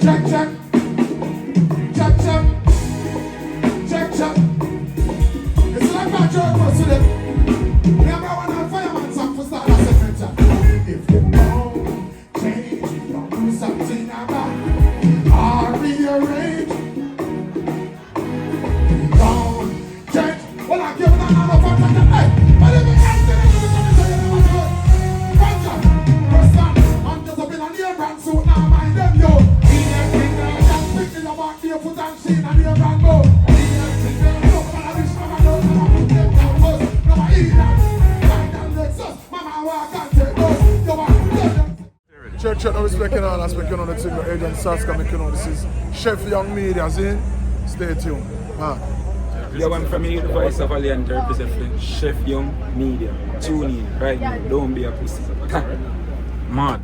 Check, check. Check, check. Check, check. It's like my Jerkfest today. Remember when I fireman song for start that segment, check. If you don't change, don't do something about it. I'll rearrange. Don't change. Well, I give it another one. Hey, what if it ends in I'm just up in a near brand suit now, mind them, yo. Just picking up on your foot and sheen and near brand go. Check out respecting all aspects on the thing, agent Sasco, making all this is Chef Young Media, see? Stay tuned. Yo, I'm from the voice of Alliant representing Chef Young Media. Tune in right now, don't be a pussy. Mad.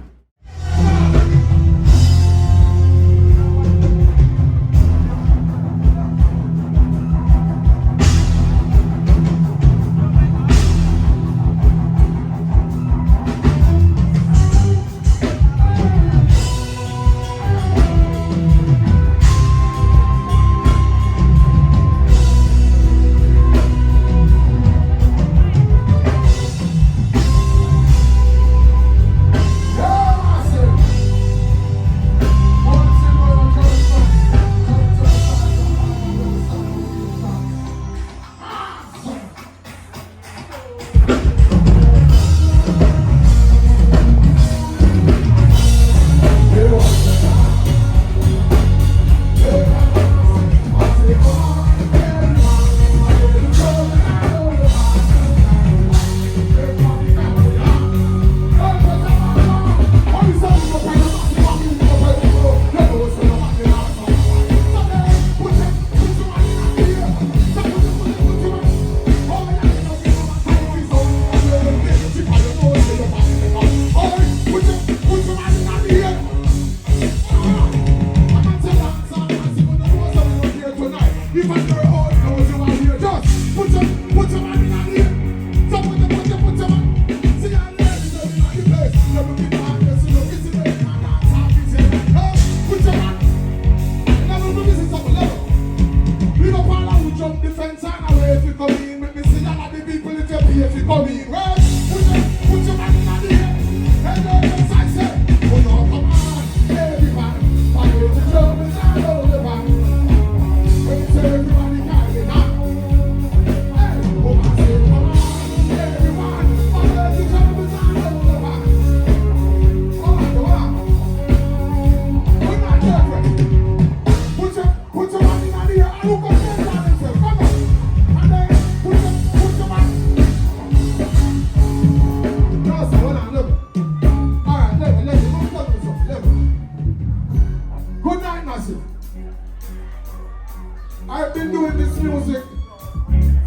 I've been doing this music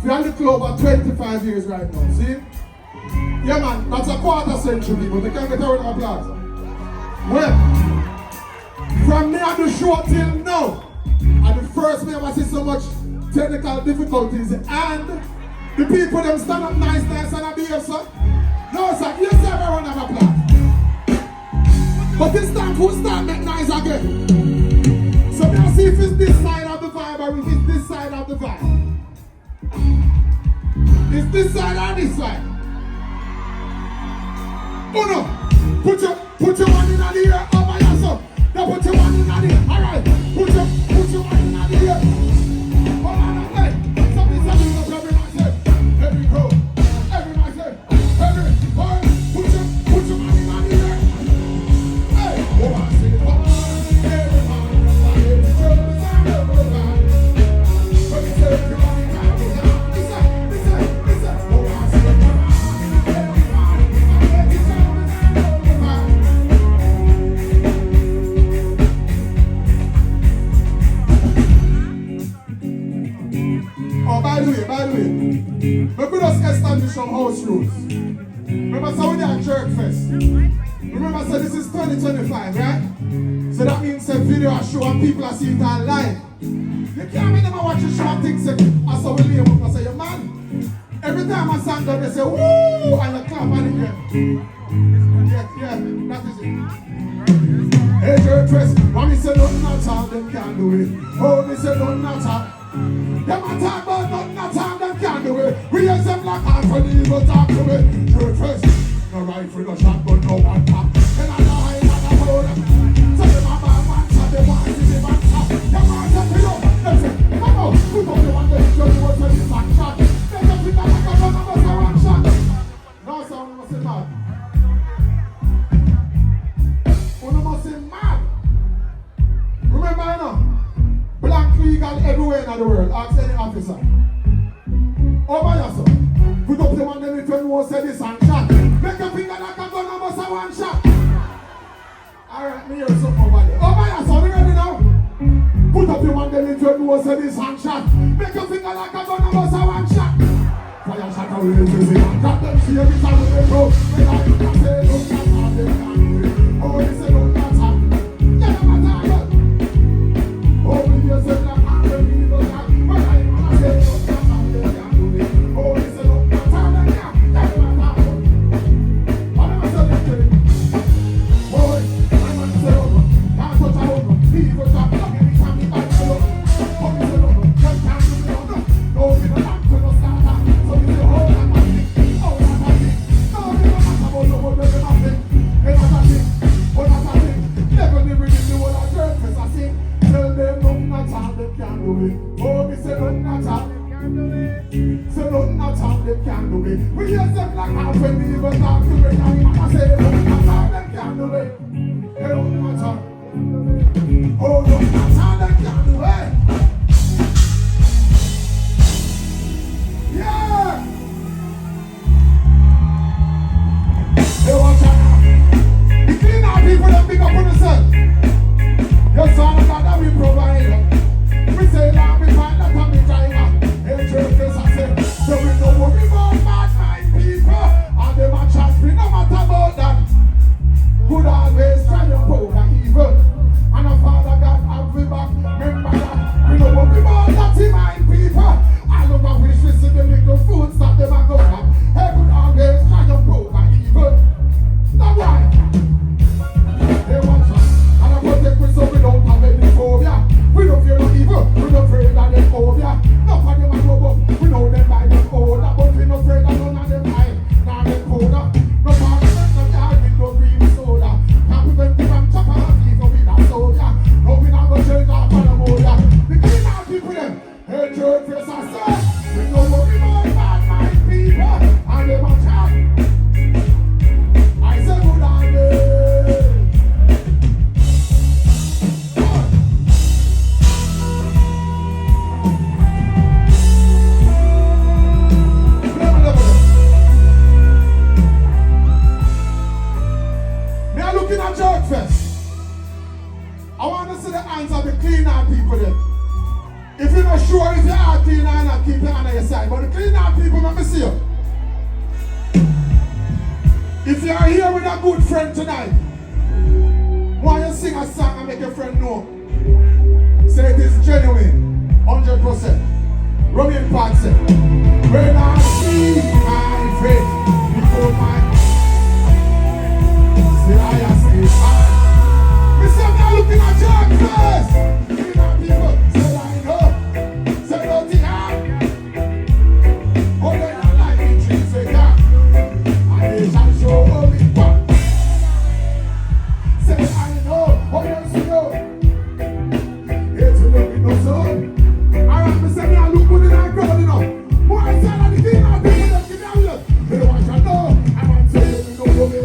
for the club for 25 years right now, see? Yeah man, that's a quarter century, but they can't get out of applause. Well, from me on the show till now, and the first me ever see so much technical difficulties, and the people them stand up nice and I behave, sir. No sir, you say everyone have applause. But this time, who start make nice again? So now see if it's this side of the vibe or if it's this side of the vibe. It's this side or this side? Oh no! Put your one in the air over yourself. Now put your one in the air. Alright. Put your one in the air. Hold on, hey. Somebody up every man say. Every crow. Every man say. Every boy. Put your one in the air. Hey. Oh, I say, oh, every man. Every crow. Every man. When we say everybody can be down. Listen. Oh, I say, every man. Every man. Oh, by the way, we could just establish some house rules. Remember, so we at Jerkfest. Remember, so this is 2025, right? So that means a video I show and people are seeing it all live. You can't make them watch a show and think, say, I saw we lay up and say, man, every time I stand up, they say, woo, and you clap and you get. Yeah, that is it. Hey, Jerkfest, mommy say nothing at all, them can't do it. Oh, me say nothing at all. Them a talk about nothing at all, them can't do it. We use them like half for the evil talk to it. Jerkfest, no rifle, no shotgun, no one tap. And I know how you got a hold of. So them a bad man, so they want to see the man tap. Them want to tell you, them say, come on, put up the one that you just want to see this action. They just think that like a gun of us a one shot. No sound, must say mad. One must say mad. Remember, you know, black legal everywhere in the world. Ask any officer. Over yourself. Put up the one that you want to say this and shot. Make a finger like a gun of us a one shot. Alright, me hear something over there. Over yourself, you ready now? Put up the one that you want to say this and shot. Make a finger like a gun of us a one shot. Fire shot away, baby. Drop them shit every time we go. When I can say, look at how they can do it. Oh, they say, look at how. Yeah, no matter. Oh, we just say, look at how they do it. When I can say, look at how they can do it. Oh, they say, look at how they can. Yeah, no matter. What am I saying? Boy, I'm going to say, over. Can't touch a over. People talk, look every time we back to look. Oh, we say, look. Just can't do it. No, we don't have to no starter. So we say, oh, that's my thing. Oh, that's my thing. No, we don't matter about the world, there's nothing. Hey, that's my thing. Oh, that's my thing. Never live in the world of Jerkfest, I sing. Tell them nothing at all, they can't do it. Oh, me say nothing at all, they can't do it. Say nothing at all, they can't do it. We use them like half when we even talk to it. And I say nothing at all, they can't do it. Hey, nothing at all. Oh, nothing at all, they can't do it. Yeah! Hey, watch out now. The cleaner people, them big up on themselves. Your son of God that we provide. We say that we find that on the driver. Hey, Jerkfest, I say, so we don't worry about bad mind people. And them a chat, we no matter about that. Good always try to over evil. And a Father God have we back. Remember that. We don't worry about dirty mind people. I love how we see the little food stop them and go up. Hey, good always try to over evil. Now why? They watch us. And I protect we so we don't have any phobia. We don't fear no evil. We don't afraid of them phobia. None of them are robot. We know them by them order. But we don't afraid of none of them high. None of them coda. No part of them, no yard with no green soda. Can't prevent them from chopper and people with a soldier. No, we not go change our paramoda. The clean out people them. Hey, Jerkfest, I say. We don't worry about bad mind people. And them a chat. I say good on them. Looking at Jerkfest, I want to see the hands of the clean out people there. If you're not sure if your heart clean or not, keep your hand on your side. But the clean out people, let me see you. If you are here with a good friend tonight, why you sing a song and make your friend know? Say it is genuine, 100%. Romain Park said, when I see my friend before my I am looking at Jerkfest. Looking at people. Say I know. Say nothing hard. Oh, they don't like me, trees they got. And they shall show only one. Say I know. Oh, yes, you know. It's looking no so. Alright, me say me I look good in that crowd, you know. But I say that the king of people that give me a look. They don't want to know. I want to say, you know, go me.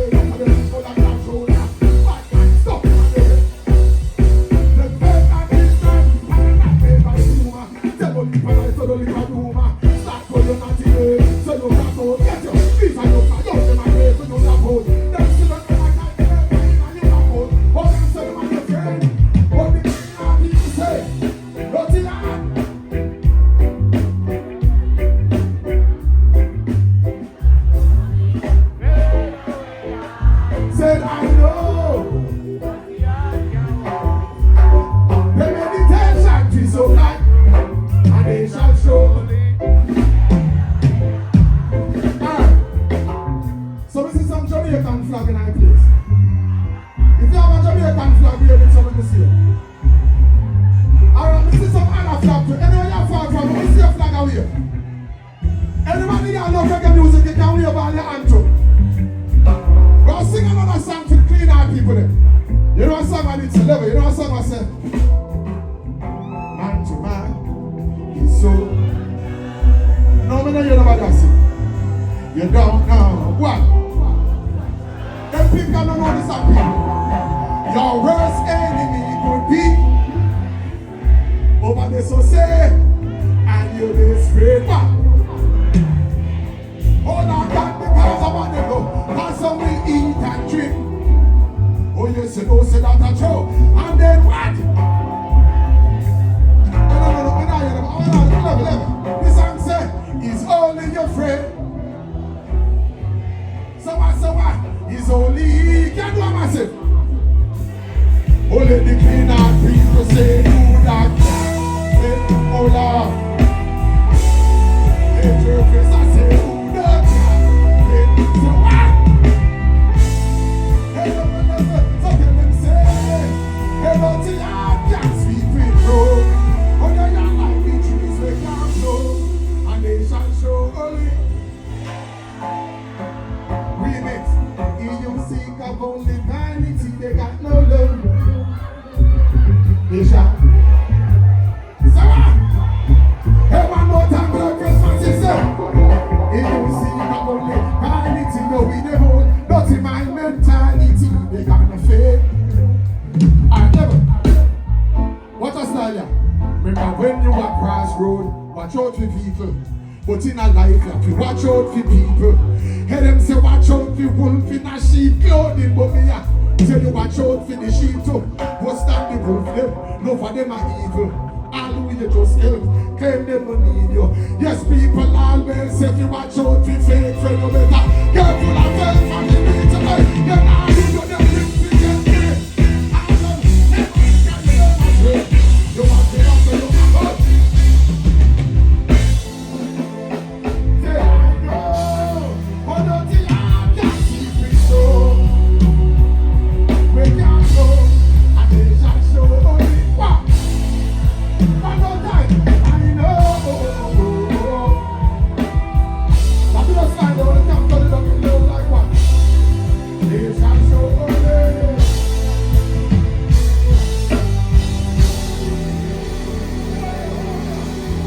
Jamaican Jamaican flag here with some of this here. Alright, this is some other flag too. Anywhere you fall from, we see a flag away. Anybody that love reggae music, you can wave all your hand to. We'll sing another song to clean our people there. You know a song I need to love it. You know a song I say, man to man, he's so. No, me don't hear nobody else sing. You don't know what? Them people don't know this song, people. Your worst enemy could be over there, so say, and you're this straight back. Hold on, God, because I want to go. That's how we eat and drink. Oh, yes, you know, say that a true. And then what? No. This song say, he's only your friend. So what? He's only he can do a massive. Only the clean out people say, do that. Oh, Lord. Hey, Jerkfest, I say, who that? So what? Hey, so can them say, hey, don't see how can't sweep it through. Oh, they are like the trees they can't show, and they shall show only. Remix, you seek of only vanity, they got no love. They shall. So what? Hey, one more time, Black Christmas is up. You see of only vanity, no, we the whole dirty mind mentality, they got no faith. I never. What a style, yeah. Remember when you are crossroad, watch out for people. But in a life, you have to watch out for people. Hear them say watch out for wolf in a sheep clothing, but me tell you watch out for the sheep too. What's that the wolf them? No for them are evil. All who you just help, claim them don't need you. Yes, people always say if you watch out for fake friend, you better careful of them from the meter. You're not even them live to get paid. I don't never can you know my way. You want to up and look about. Say I know, but don't you have that secret show. We can't go, and they shall show only what. One more time, I know. Fabulous line, they only come to the looking low like what? They shall show only.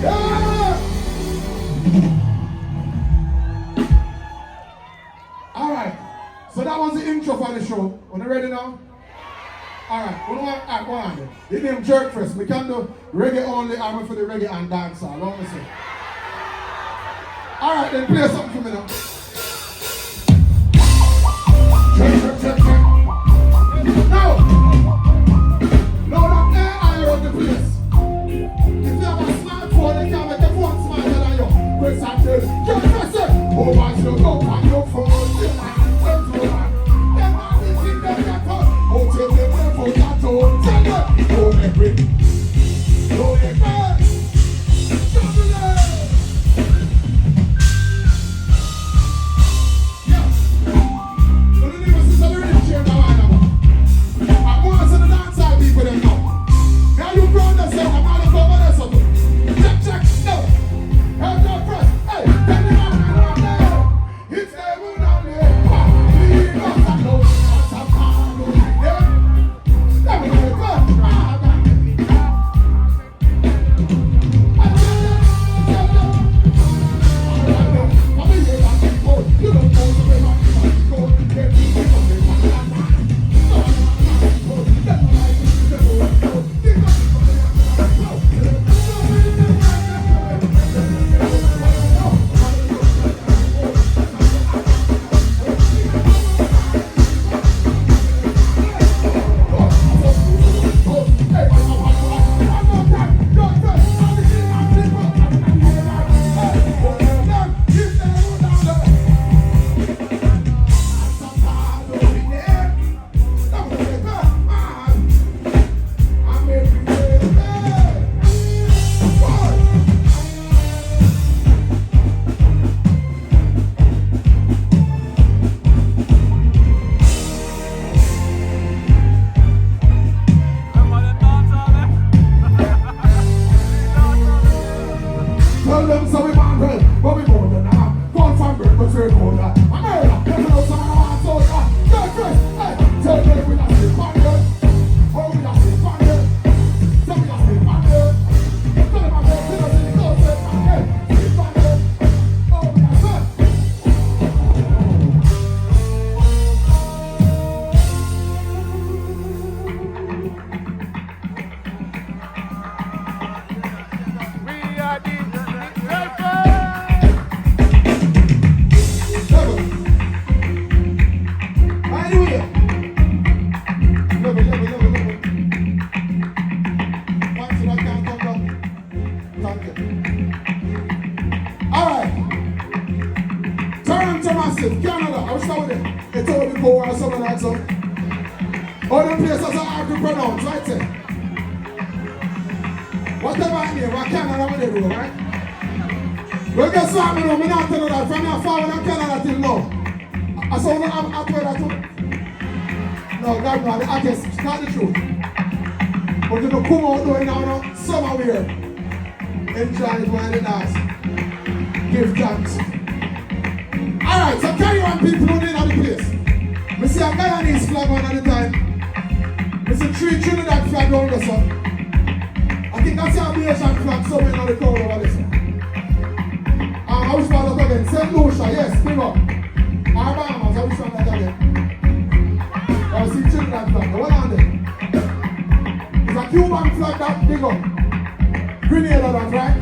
Yeah! Alright, so that was the intro for the show. Are you ready now? Alright, go on. The name Jerkfest. We can do reggae only, I'm for the reggae and dancehall. What me say? Alright, then play something for me now. Check. Now that AI on the place. If you have a smartphone, you can make the phone smarter than you. Press and tell Jerkfest. Oh, once you go on your phone, you can control. Oh, tell them where for that don't tell them. Oh, make it. Oh, make it. so. All the places are hard to pronounce, right there. Whatever name, what Canada will they do, right? Well, guess what, I'm not telling you that. From your father in Canada till now. I saw you have a that too. No, God, no, I guess it's not the truth. But you don't come out doing now, summer wear. Enjoy it while it lasts. Give thanks. Alright, so carry on people who need on the place. I see a Guyanese flag one at the time. I see 3 Trinidad flag down there, so. I think that's the Asian flag somewhere on the crowd over there, so. I wish for that again. St. Lucia, yes, big up. Our Bahamas, I wish for that again. I see Trinidad flag, what on there? It's a Cuban flag that big up. Grenada, that's right.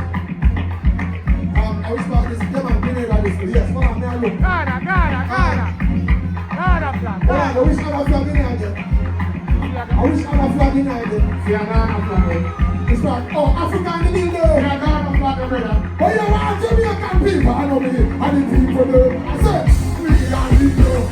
I wish for this, them and Grenada this, yes, what on there, look. Ghana flag. I wish other flag in there again. I wish other flag in there again. See a Ghana flag. It's like, oh, Africa in the middle there. See a Ghana flag, brother. Oh, you want Jamaican people? I know me, and the people there. I said, we are people.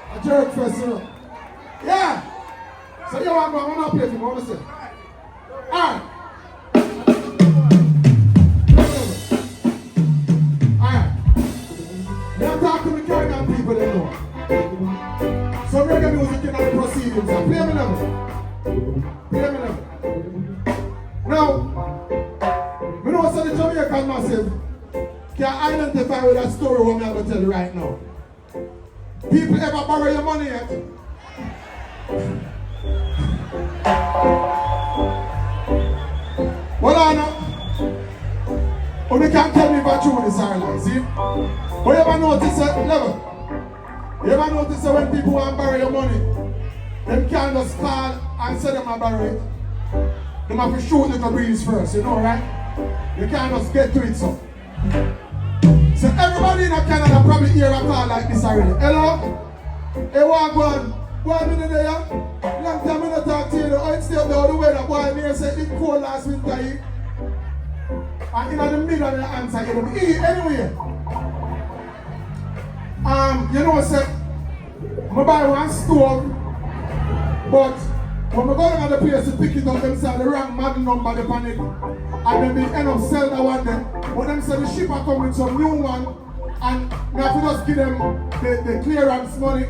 A Jerkfest, you know. Yeah. So you want to go, I'm not play for me, what I say? Alright. Alright. Now talk to the Caribbean people, they know. So reggae music in the proceedings. So play me level. Play me level. Now, we know so the Jamaican massive can identify with that story what I'm going to tell you right now. People ever borrow your money yet? Well, I know. But you can't tell me about you this line, see? But you ever notice that level? You ever notice that when people want to borrow your money, them can't just call a and say them a bury it, them have to shoot little breeze first, you know, right? You can't just get to it, so. So everybody in Canada probably hear a call like this already. Hello? Hey, Wagwan. Boy, I'm in there, yeah? Long time I don't talk to you. Oh, it's still the weather. Boy, I'm here say it's cold last winter here. And in the middle of the answer, you know, anyway. You know, say, I buy one stove, but when I go down to the place to pick it up, them say the wrong model number on it, and then they end up selling that one then. But them say the shipper come with some new one, and we have to just give them the clearance money.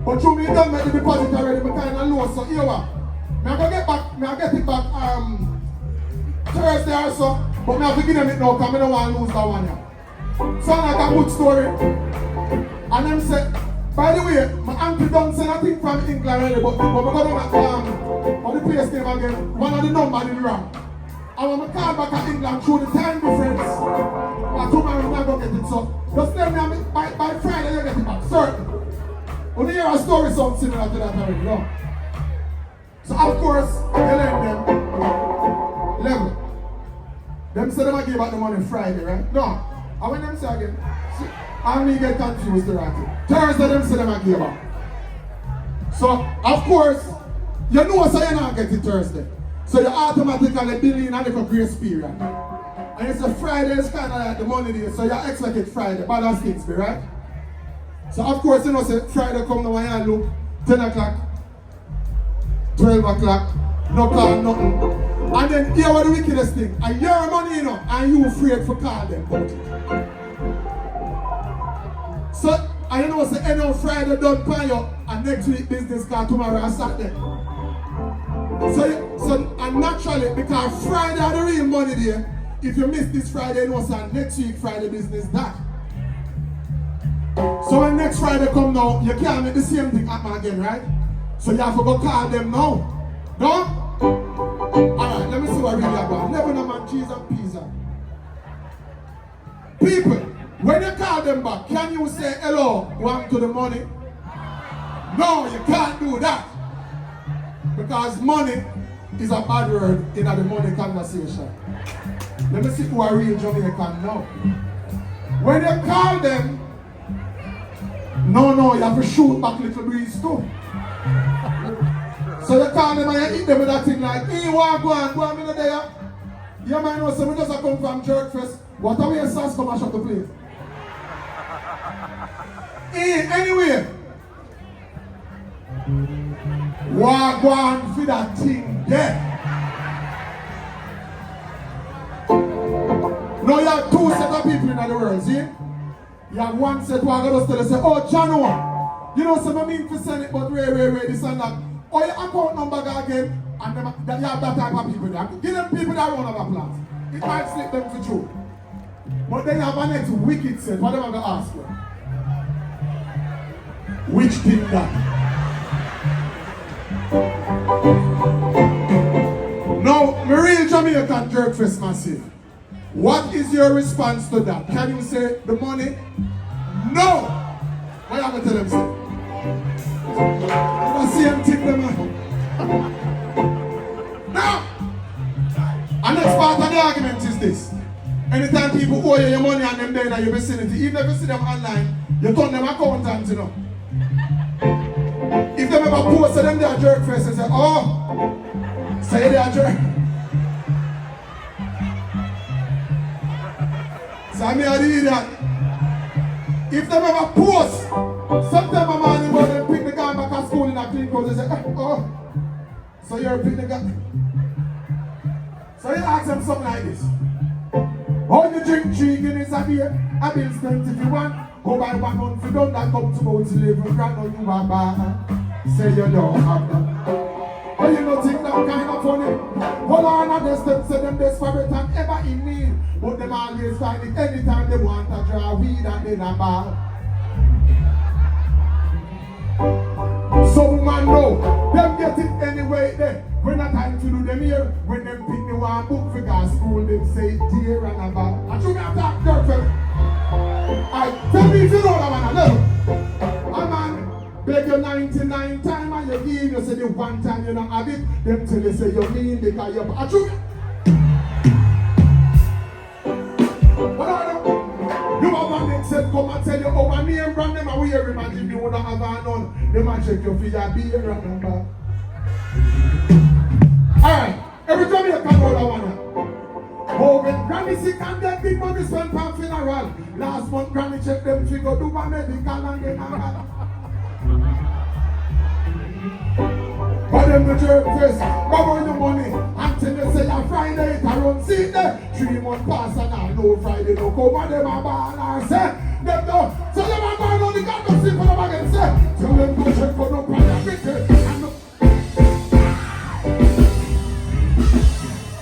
But you me don't make the deposit already, but kind of low, so here what? I get it back Thursday or so, but I have to give them it now because I don't want to lose that one here. Sound like a good story. And them say, by the way, my auntie don't say nothing from England already, but we're going to on the place name again, one of the numbers in wrong. And when I call back at England through the time difference, I told my mom I go get it, so just tell me by Friday you get it back, certain. When you hear a story something similar to that already, no? So of course, you learn them level. Them say them I give back the money Friday, right? No. And when them say again, and me get confused right? Thursday them say them I give back. So of course, you know so you not get it Thursday. So you automatically bill in a little grace period. And it's a Friday, it's kind of like the money day, so you expect it Friday, but that's things, right? So of course, you know, say Friday come now and you look, 10 o'clock, 12 o'clock, no call, nothing. And then here was the wickedest thing. And your money, you know, and you afraid for call them about it. So, and you know, say end on Friday done pay you, and next week business card tomorrow and Saturday. So and naturally, because Friday are the real money there, if you miss this Friday, you know, say next week Friday business that. So when next Friday come now, you can't make the same thing happen again, right? So you have to go call them now. No? Alright, let me see what really about. Never know man, cheese and pizza. People, when you call them back, can you say hello, want to the money? No, you can't do that. Because money is a bad word in the money conversation. Let me see who are real Jamaican now. When you call them, no, you have to shoot back little breeze too. So you call them and you hit them with that thing like, hey, go on, in the day. You might know, so we just come from Jerkfest. What are we in Sasco mash up the place? Hey, anyway. Go on for that thing there. Now you have two set of people in the world, see? You have one set who are going to tell you, say, oh, Chano, you know, some mean to send it, but wait, this and that. Or your account number again, and them, you have that type of people there. Give them people that round of applause. It might slip them for true. But then you have a next wicked set. What am I going to ask you? Which thing that? Now, my real Jamaican Jerkfest massive. What is your response to that? Can you say the money? No! What are you going to tell them, say? You see them tip them out. Now! And next part of the argument is this. Anytime people owe you your money and them there in your vicinity, even if you see them online, you turn them accountants, you know. If they ever post them they are Jerkfest and say, oh, say they are jerk. So I mean, I did that. If they ever post, sometimes my man will them pick the guy back at school in a clean clothes and say, oh, so you're pick the guy. So you ask them something like this. How you drink 3 Guinness a day? I bill spent if you want. Go buy 1 month for done that come to about 11 grand on you are bad. Say you don't have that. But you don't think that kind of funny. Hold on and they say them desperate and ever in need. But them always find it anytime they want to draw weed and they not bad. Some man know, them get it anyway there. When the time to do them here, when them pick the one book for gas school, them say dear and about. And you got that girlfriend. I tell me if you know that man, a little. A man Beg you 99 times and you give, you say the one time you don't have it, them tell you say you mean because you're a true. What are you? You have a next set come and tell you how my name brand them and we here imagine you would not have none. They might check you for your beer and number. Alright, every time you come out I wanna. Oh, when Granny sick and dead, big money spent for funeral. Last month Granny check them figure do my medical and get my but them the Jerkfest, rub on the money until they say a Friday it around see there. 3 months pass and I know Friday no come and them a ball and say them no. So them a ball on the gun to see for them again say. So them go check for no private picture and no.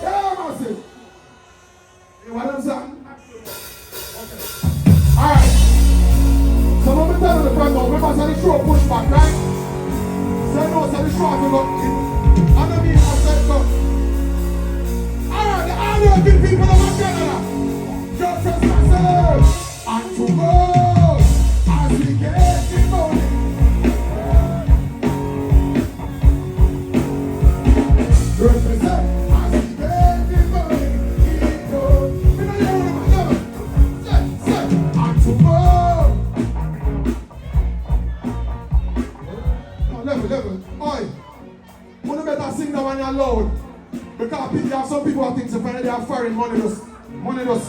Yeah, massive. You want them saying? Okay. Alright. So when we tell them the front door, we must have the show push back, right? So no, so the short will look in. I don't mean I said so. Alright, the other good people of Canada. Jerkfest myself. And to go as we get the money. Jerkfest as we get the money. It goes. We don't hear what I'm doing. Say, and to go. Level. Oi, you better sing that when you're loud. Because you have some people who think so when they are foreign money just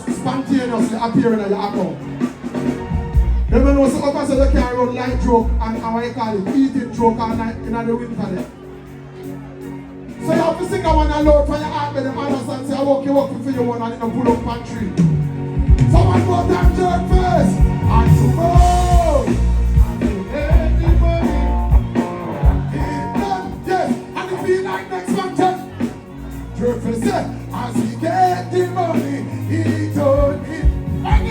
spontaneously appearing at your account. They don't know so often so they can run light joke and what you call it, eating joke all night in the winter there. So you have to sing that when you're loud when you heart with them understand say I walk for you one and you pull up pantry. So one more time Jerkfest and to go. Like next month, Jerkfest as we get the money, he told me. And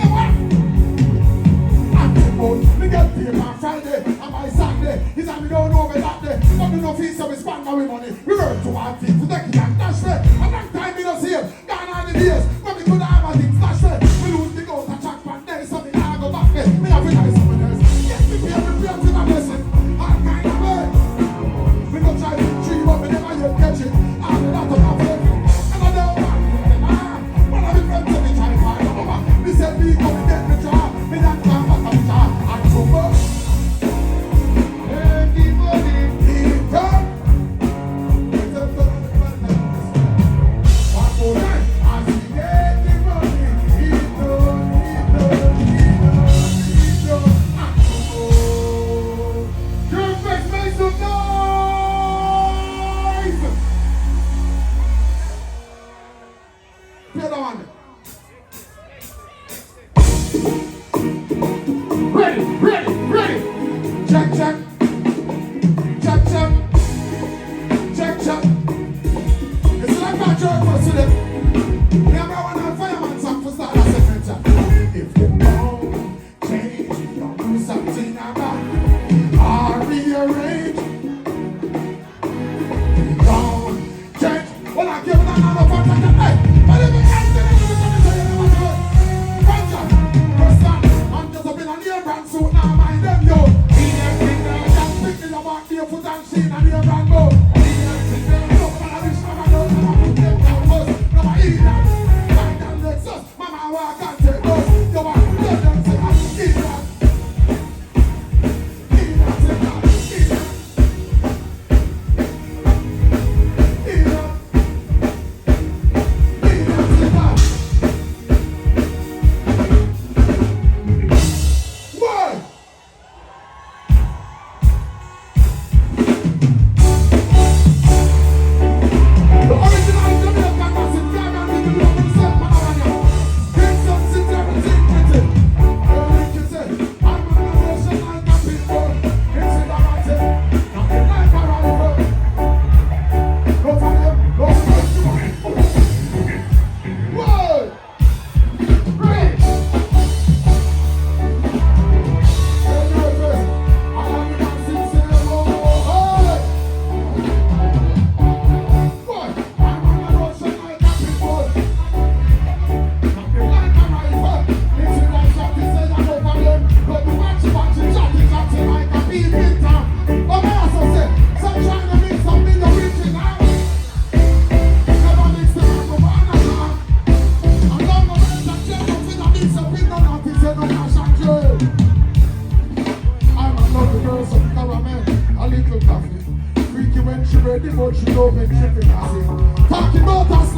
the money, we get paid on Friday and by Sunday. He said we don't know over that day. But we no fee so we spend our money. We work to our feet to take it and dash way. A long time we don't see him, gone on the days. But we could have a thing dash way. We lose the goat and track one day, so we now go back there. We have to nice someone else. Yes, we pay every prayer to my blessing. All kind of way. We don't try to tree, but we never yet catch it. I'm not a prophet. And I don't want but I've been friends to me trying to find a woman. We said we come and get the job. We don't come back to the job. And so much. Everybody, keep going. One more time. As we get the money, keep going. And so much. Jerkfest, make some noise. Play that one. Ready. Check. It's like my Jerkfest today. Remember when I fireman song for start a second time. If you don't change, don't do something about it. Or rearrange. Don't change. Well, I give it another one. Hey, what if it ends in the first time, I'm just up in a near brand suit, now mind them, yo. Just picking up on their foot and sheen and near brand go. Look, man, I wish I don't know how to get down first. No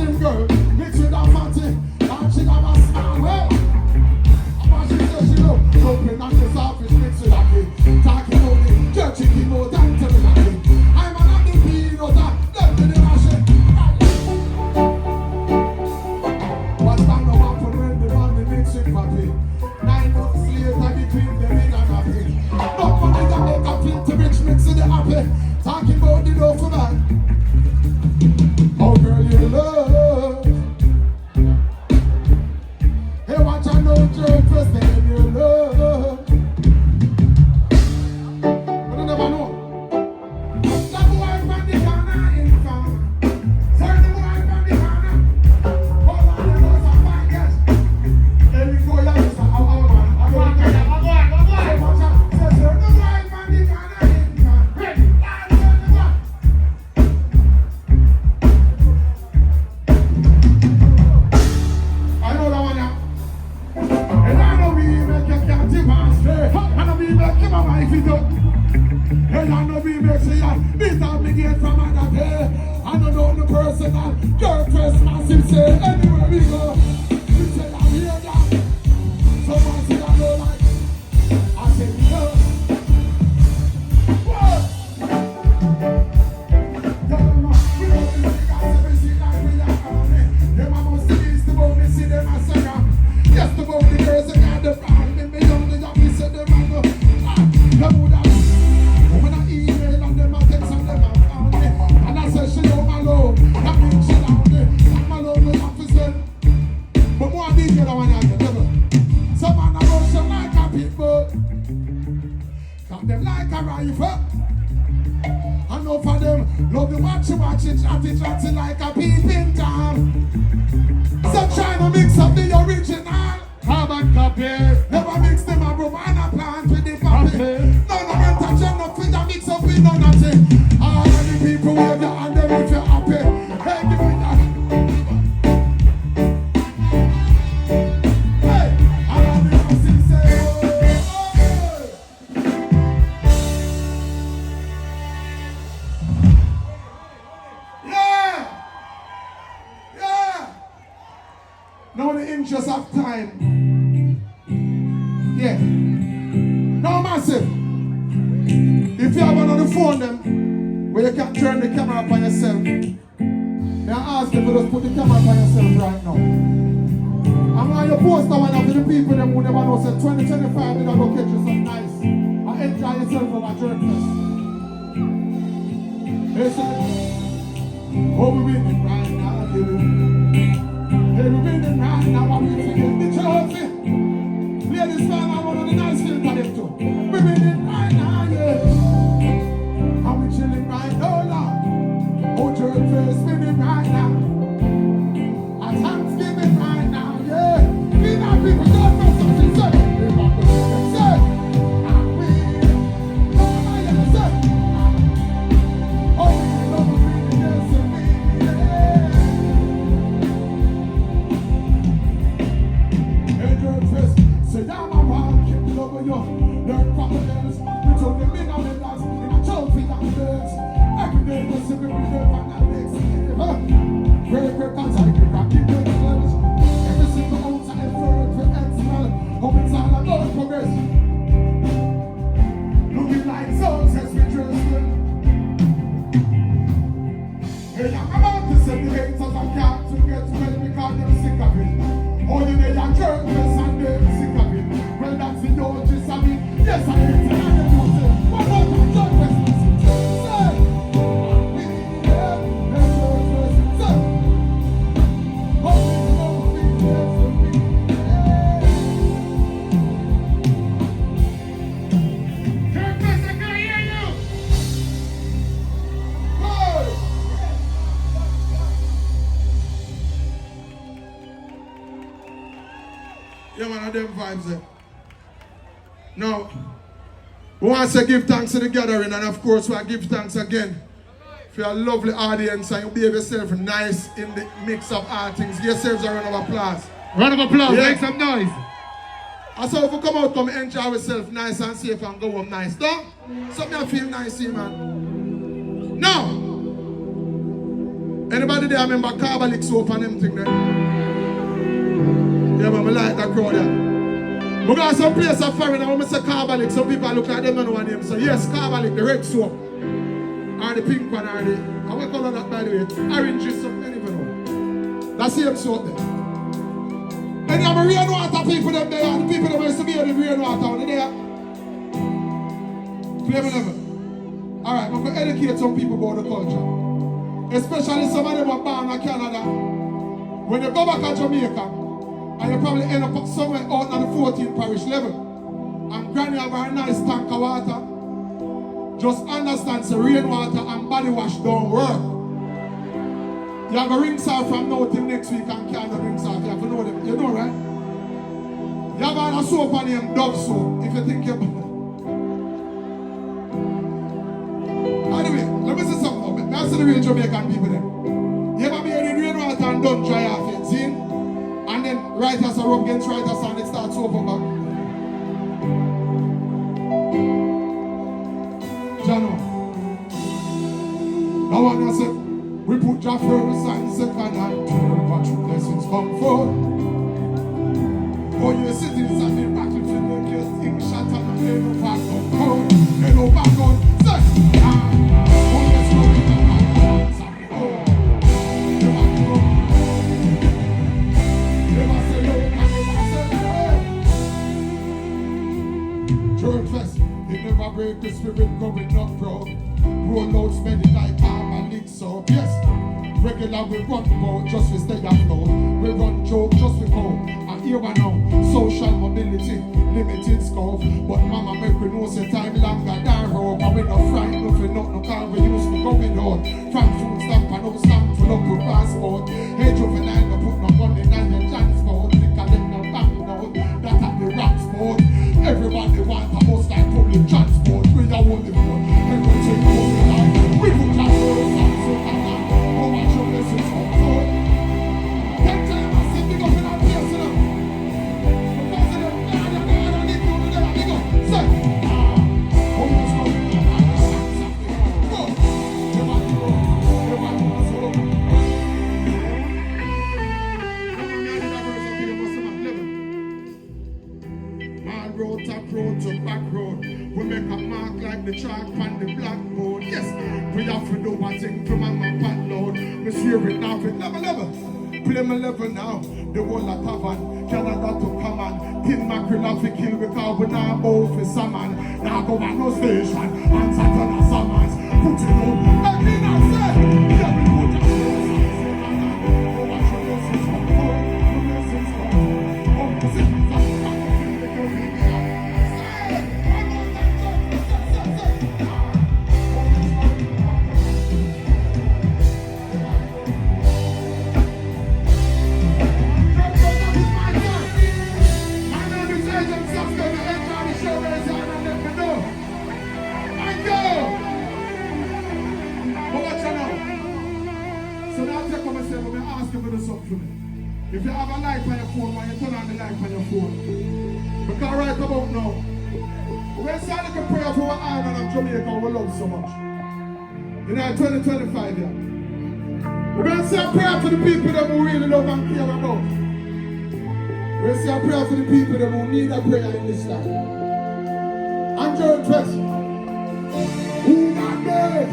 slim girl, mix with a fatty, and she got a smile. Well, what she says she love, jumping on the surface, mix with a kid. Talking about the jerk chicken more than teriyaki. I'm an the peanut, left in the machine. What's bang no happen when the money mix with papi? 9 months later, between them in a happy. No money that make a filter rich mix with the happy. Talking about the dough for man. Oh girl, you love. Hey, watch out, no Jerkfest, then you love. But you never know. That boy from the corner in farm. Turn the boy from the corner. Hold on, there goes a fine guest. There we go, yeah, it's a man. Hey, watch out. Say, turn the boy from the corner in farm. Hey, turn the boy. I know that one now. And I know we make you can't demonstrate. I know we make you my wife it up. And I know we make you beat up the gate from another day. I know the personal Jerkfest massive say anywhere we go. We say I hear that. Someone say I know like. I say we know. Whoa! Tell them we don't see the guys every see that we are coming. Them I must see this the bone, see them as a ram. Yes, the bone, the girls and the brand. Them me young, the young, we say them I go. The mood out. When I email and them I text and them I found me. And I say she know my love. That means she down there. And my love no have to spend. But more detail I want to have. Some man a motion like a people. Got them like a rifle. I know for them, love the watch it, chatty like a peeping Tom. Some trying to mix up the original carbon copy. Never mix them up with a plant with the poppy. None of them touch them, nothing that mix up with none of them. All of the people wave your hand them if you're happy. Hey, give me that. Hey, all of the houses say, oh. Yeah! Yeah! Now the interest of time. Yeah. Now massive. If you have one on the phone them, where you can turn the camera up on yourself. May I ask you to just put the camera up on yourself right now. I'm going to post that one up to the people them who never know say 2025 they're going to catch you some nice. And enjoy yourself on my Jerkfest. Listen. Oh, we winning right now, yeah. Hey, we winning right now, I'm going to get the trophy. Ladies, man, I want the nice film for them too. We winning right now, yeah. And we chilling right now, Lord. Oh, Jerkfest winning right now. And Thanksgiving right now, yeah. We now people don't know something, say. We got the say. And we, oh, I say. Oh, we love we yes, and we, yeah. Hey, Jerkfest. Say down my wall, keep loving you. Learn from the girls. We told them in our letters, in a trophy and birds. Every day we see we live on that next day. Great, great, that's how you rock it, great girls. Every single ounce of effort for excel. Hope it's all about progress. Looking like success we trust them. Hey, I'm about to say the haters are can't to get well because they're sick of it. Oh, you need a Jerkfest and they're sick of it. Well, that's the notice of it. Yes, I hate it and I don't say. What about that Jerkfest? Say, we have a Jerkfest. Say, oh, we know we have to be. Jerkfest, I can't hear you. Good. Yeah, man, of them vibes there. Now, we want to give thanks to the gathering, and of course, we give thanks again for your lovely audience, and you behave yourself nice in the mix of all things. Give yourselves a round of applause. Round of applause, Yeah. make some noise. And so if we come out, come enjoy ourselves nice and safe and go home nice. Don't? Something I feel nice here, man. Now, Anybody there remember carbolic soap and them thing there? Yeah, man, I like that crowd there. We got some place of foreign, and when I say carbolic, some people look like them don't know what name. So yes, carbolic, the red soap. Or the pink one, or the, how we call that by the way? Orange is something, I don't even know. That's the same soap there. And you have a rainwater people them there, and the people that used to be in the rainwater on the there. Play me never. Alright, I'm going to educate some people about the culture. Especially some of them are born in Canada. When you go back to Jamaica, and you probably end up somewhere out on the 14th parish level, and granny have a nice tank of water, just understand the rainwater and body wash don't work. You have a rinse out from now till next week and can't rinse out. You have to know them. You know, right? You have a soap on him, Dove soap, if you think you're... Anyway, let me say something. Now see the real Jamaican people there. You ever be in rainwater and don't dry off it, see? And then right as a rub against right as and it starts open back. Jano. Now one I said, we put Jah first and second and watch your blessings come forth. Oh, you're sitting inside the battlefield, make your thing shut up and they no back on code. They no back on. Say, oh, let's go. Jerkfest, it never break the spirit going up proud. Roll out, spend it like palm and lick soap. Yes, regular we run about just to stay afloat. We run joke just to go. And here we know, social mobility, limited scope. But mama make we know say time longer than rope. And we no frightened nothing, not no car we used to going out. From food stamp and no stamp full up with passport. Hey juvenile, no put no gun in your transport. Think I let no bank note, that at the rap sport. Everybody want a bus like public transport. We are only for everything public life. We put our roads and so on. How much of this is for good? Take time and sit big up in our place, you know. Because of them, God, and need to do that, big up. Say, how much go? Go. Everybody go. Everybody go. Road, top road to back road. We make a mark like the chalk on the blackboard. Yes, we have to do one thing to my pat load. We hear it now, we never. Play my level now. The whole of tavern, Canada to come on. Tin mackerel off the kill because we now both for salmon. Now go back no station, answer to the summons. Put it on, I cannot say. Yeah, we put it on. Oh, watch your blessings come forth. Your blessings come forth. Oh, blessings come forth. If you have a light on your phone, when you turn on the light on your phone. Because right about now, we're starting to pray for our island of Jamaica we love so much. You know, 2025 here. We're going to say a prayer for the people that we really love and care about. We're going to say a prayer for the people that will need a prayer in this life. I'm Jerkfest. Who got this?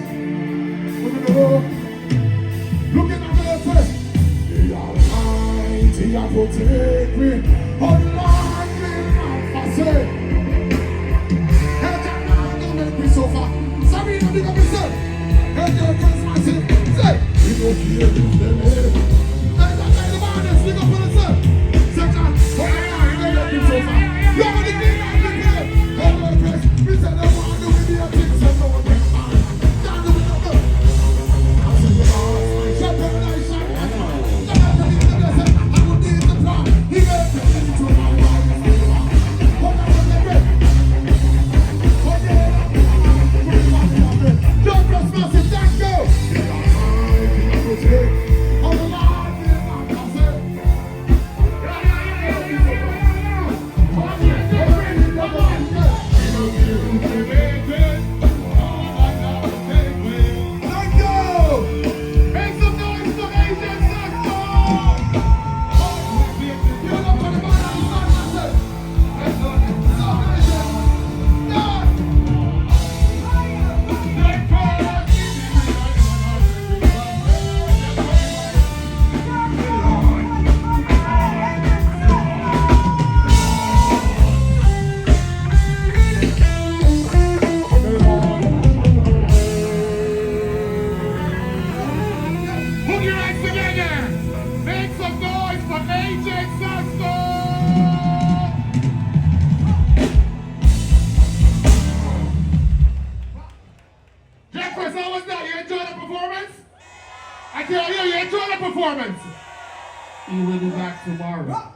Look at the first. He has protect me, oh Lord, me not forsake. Hey, that man don't make me suffer. Sorry, you big up yourself. Hey, your Christmas, say, we don't care if they live. Hey, that guy, the man, let's big up on yourself. Say, John, oh Lord, you don't make me suffer. You're the king of the game. Hey, your Christ, we said the man do with the things and no one can find. Can't do it no good. I said, the Lord, shut up and I shut up. He made me into my life. What I was a bit. What the hell? Don't just massive, thank you. He will be back tomorrow.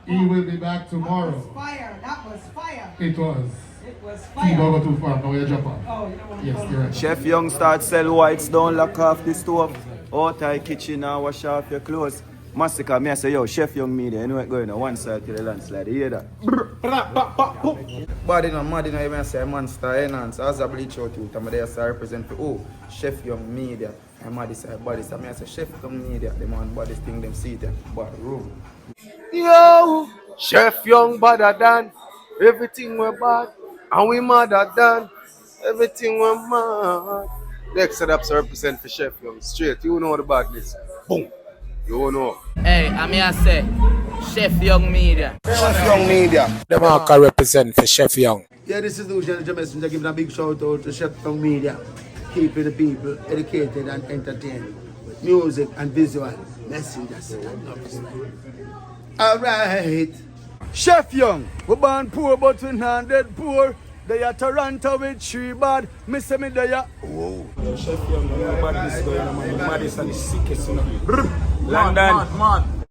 He will be back tomorrow. That was fire. That was fire. It was. It was You don't fire. go too far, now you're Japan. Oh, you don't want to Yes, you're right. Chef Young start sell whites, don't lock off the stove. Out the kitchen and wash off your clothes. Massacre, me I say, yo, Chef Young Media, you know what going on one side to the landslide, you hear that? Body no mad, you know, even say monster enhance. As I bleach out you, I'm there to represent for, oh, Chef Young Media. I'm mad this body, so I say, Chef Young Media, the man body thing, them see them, body room. Yo, Chef Young badder than everything we're bad, and we madder than everything we're mad. Next setups represent for Chef Young straight. You know the badness. Boom. You know. Hey, I'm here to say, Chef Young Media. Chef Young Media. The marker represent for Chef Young. Yeah, this is the General Messenger giving a big shout out to Chef Young Media, keeping the people educated and entertained with music and visual messengers. Alright. Chef Young, we born poor but we not dead poor. They are Toronto with 3 bad. Me say me they are. Whoa. Chef Young, you know badness going on, man. The maddest and the sickest, you know. London.